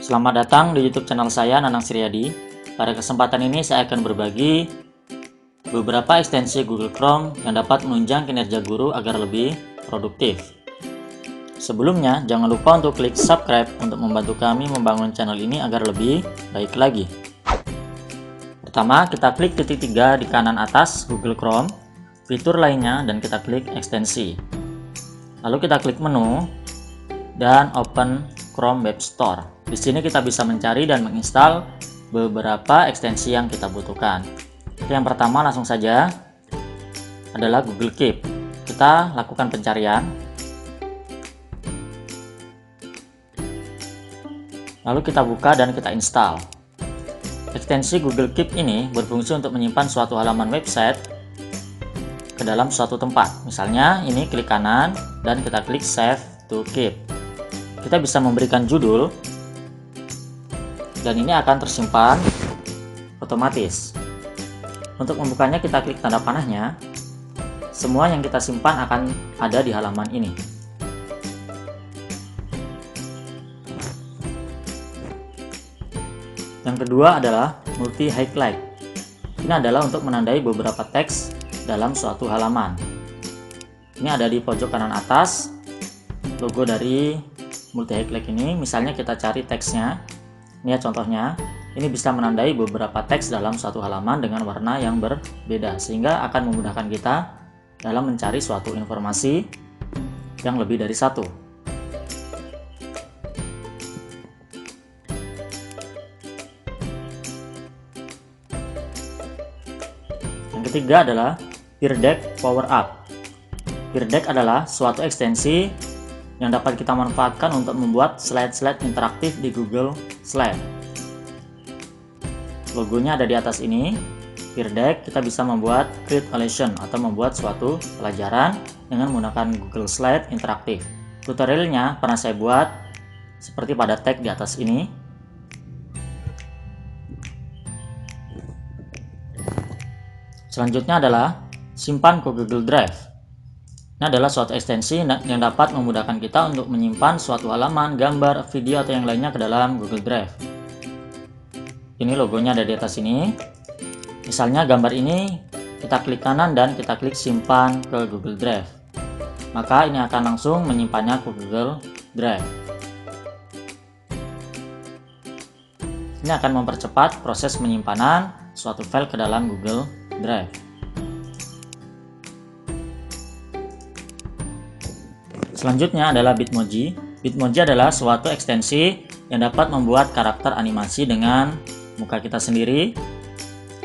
Selamat datang di YouTube channel saya, Nanang Sriadi. Pada kesempatan ini saya akan berbagi beberapa ekstensi Google Chrome yang dapat menunjang kinerja guru agar lebih produktif. Sebelumnya, jangan lupa untuk klik subscribe untuk membantu kami membangun channel ini agar lebih baik lagi. Pertama, kita klik titik 3 di kanan atas Google Chrome, fitur lainnya, dan kita klik ekstensi. Lalu kita klik menu dan open Chrome Web Store. Di sini kita bisa mencari dan menginstal beberapa ekstensi yang kita butuhkan. Yang pertama langsung saja adalah Google Keep. Kita lakukan pencarian. Lalu kita buka dan kita install. Ekstensi Google Keep ini berfungsi untuk menyimpan suatu halaman website ke dalam suatu tempat. Misalnya ini klik kanan dan kita klik Save to Keep. Kita bisa memberikan judul dan ini akan tersimpan otomatis. Untuk membukanya kita klik tanda panahnya. Semua yang kita simpan akan ada di halaman ini. Yang kedua adalah multi highlight. Ini adalah untuk menandai beberapa teks dalam suatu halaman. Ini ada di pojok kanan atas logo dari multi highlight ini. Misalnya kita cari teksnya. Ini ya contohnya. Ini bisa menandai beberapa teks dalam suatu halaman dengan warna yang berbeda, sehingga akan memudahkan kita dalam mencari suatu informasi yang lebih dari satu. Yang ketiga adalah Peer Deck Power Up. Peer Deck adalah suatu ekstensi yang dapat kita manfaatkan untuk membuat slide-slide interaktif di Google Slide. Logonya ada di atas ini. Peer Deck, kita bisa membuat create a lesson atau membuat suatu pelajaran dengan menggunakan Google Slide interaktif. Tutorialnya pernah saya buat seperti pada tag di atas ini. Selanjutnya adalah simpan ke Google Drive. Ini adalah suatu ekstensi yang dapat memudahkan kita untuk menyimpan suatu halaman, gambar, video, atau yang lainnya ke dalam Google Drive. Ini logonya ada di atas ini. Misalnya gambar ini kita klik kanan dan kita klik simpan ke Google Drive. Maka ini akan langsung menyimpannya ke Google Drive. Ini akan mempercepat proses penyimpanan suatu file ke dalam Google Drive. Selanjutnya adalah Bitmoji. Bitmoji adalah suatu ekstensi yang dapat membuat karakter animasi dengan muka kita sendiri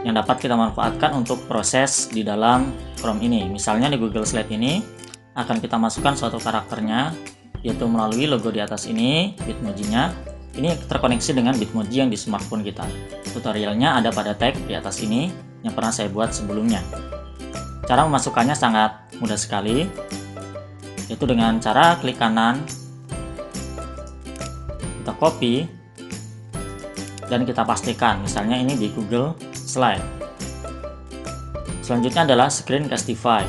yang dapat kita manfaatkan untuk proses di dalam Chrome ini. Misalnya di Google Slide ini akan kita masukkan suatu karakternya, yaitu melalui logo di atas ini, Bitmojinya. Ini terkoneksi dengan Bitmoji yang di smartphone kita. Tutorialnya ada pada tag di atas ini yang pernah saya buat sebelumnya. Cara memasukkannya sangat mudah sekali, yaitu dengan cara klik kanan, kita copy, dan kita pastikan, misalnya ini di Google Slide. Selanjutnya adalah Screencastify.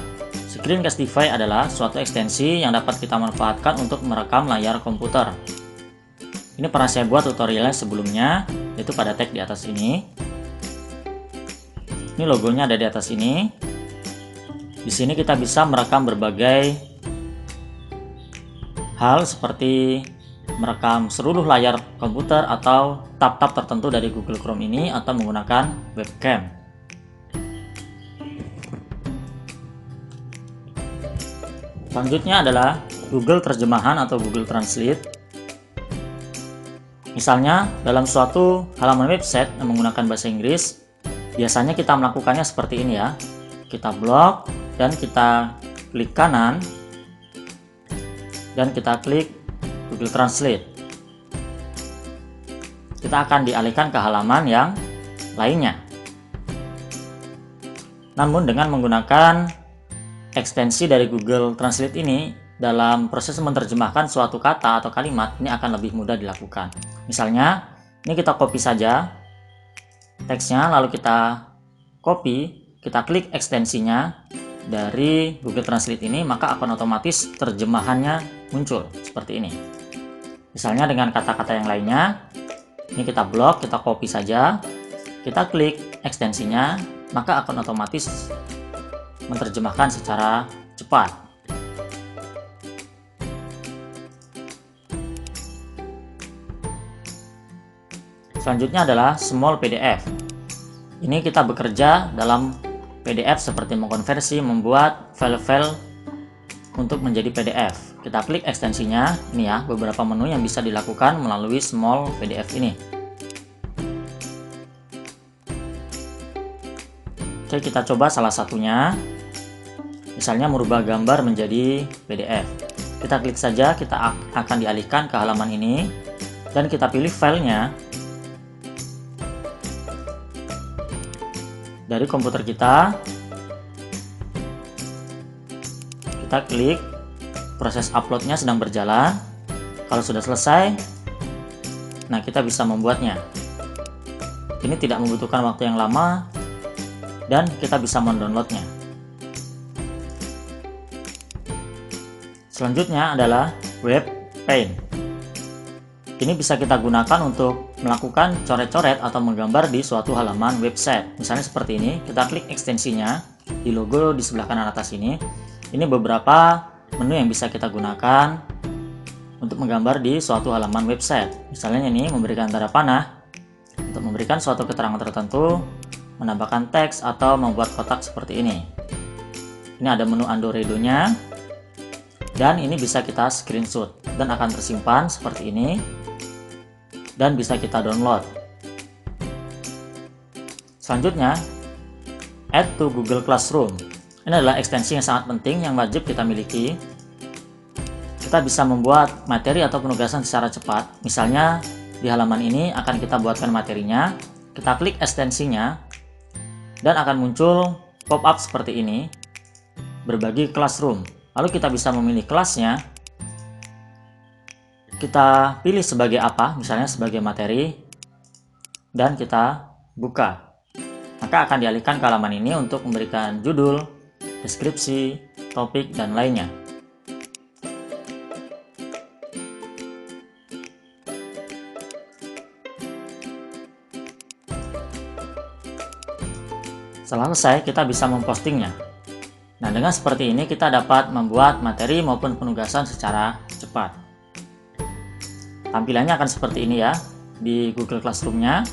Screencastify adalah suatu ekstensi yang dapat kita manfaatkan untuk merekam layar komputer. Ini pernah saya buat tutorialnya sebelumnya, yaitu pada tag di atas ini. Ini logonya ada di atas ini. Di sini kita bisa merekam berbagai hal seperti merekam seluruh layar komputer atau tab-tab tertentu dari Google Chrome ini atau menggunakan webcam. Selanjutnya adalah Google Terjemahan atau Google Translate. Misalnya dalam suatu halaman website yang menggunakan bahasa Inggris, biasanya kita melakukannya seperti ini ya. Kita blok dan kita klik kanan dan kita klik Google Translate. Kita akan dialihkan ke halaman yang lainnya. Namun dengan menggunakan ekstensi dari Google Translate ini, dalam proses menerjemahkan suatu kata atau kalimat, ini akan lebih mudah dilakukan. Misalnya, ini kita copy saja teksnya, lalu kita copy, kita klik ekstensinya dari Google Translate ini, maka akan otomatis terjemahannya muncul seperti ini. Misalnya dengan kata-kata yang lainnya, Ini kita blok, kita copy saja, kita klik ekstensinya, maka akan otomatis menerjemahkan secara cepat. Selanjutnya adalah small PDF. Ini kita bekerja dalam PDF seperti mengkonversi, membuat file-file untuk menjadi PDF. Kita klik ekstensinya, ini ya beberapa menu yang bisa dilakukan melalui small PDF ini. Oke, kita coba salah satunya. Misalnya merubah gambar menjadi PDF. Kita klik saja, kita akan dialihkan ke halaman ini dan kita pilih filenya dari komputer kita. Kita klik, proses uploadnya sedang berjalan. Kalau sudah selesai, nah kita bisa membuatnya. Ini tidak membutuhkan waktu yang lama dan kita bisa mendownloadnya. Selanjutnya adalah Web Paint. Ini bisa kita gunakan untuk melakukan coret-coret atau menggambar di suatu halaman website. Misalnya seperti ini, kita klik ekstensinya di logo di sebelah kanan atas ini. Ini beberapa menu yang bisa kita gunakan untuk menggambar di suatu halaman website. Misalnya ini memberikan tanda panah untuk memberikan suatu keterangan tertentu, menambahkan teks atau membuat kotak seperti ini. Ini ada menu undo redo-nya, dan ini bisa kita screenshot dan akan tersimpan seperti ini dan bisa kita download. Selanjutnya, add to Google Classroom. Ini adalah ekstensi yang sangat penting yang wajib kita miliki. Kita bisa membuat materi atau penugasan secara cepat. Misalnya di halaman ini akan kita buatkan materinya, kita klik ekstensinya dan akan muncul pop-up seperti ini, berbagi classroom. Lalu kita bisa memilih kelasnya, kita pilih sebagai apa, misalnya sebagai materi, dan kita buka. Maka akan dialihkan ke halaman ini untuk memberikan judul, deskripsi, topik, dan lainnya. Setelah selesai, kita bisa mempostingnya. Nah, dengan seperti ini kita dapat membuat materi maupun penugasan secara cepat. Tampilannya akan seperti ini ya di Google Classroom-nya.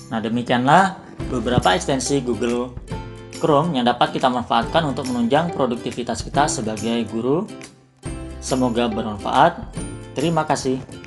Nah, demikianlah beberapa ekstensi Google Chrome yang dapat kita manfaatkan untuk menunjang produktivitas kita sebagai guru. Semoga bermanfaat. Terima kasih.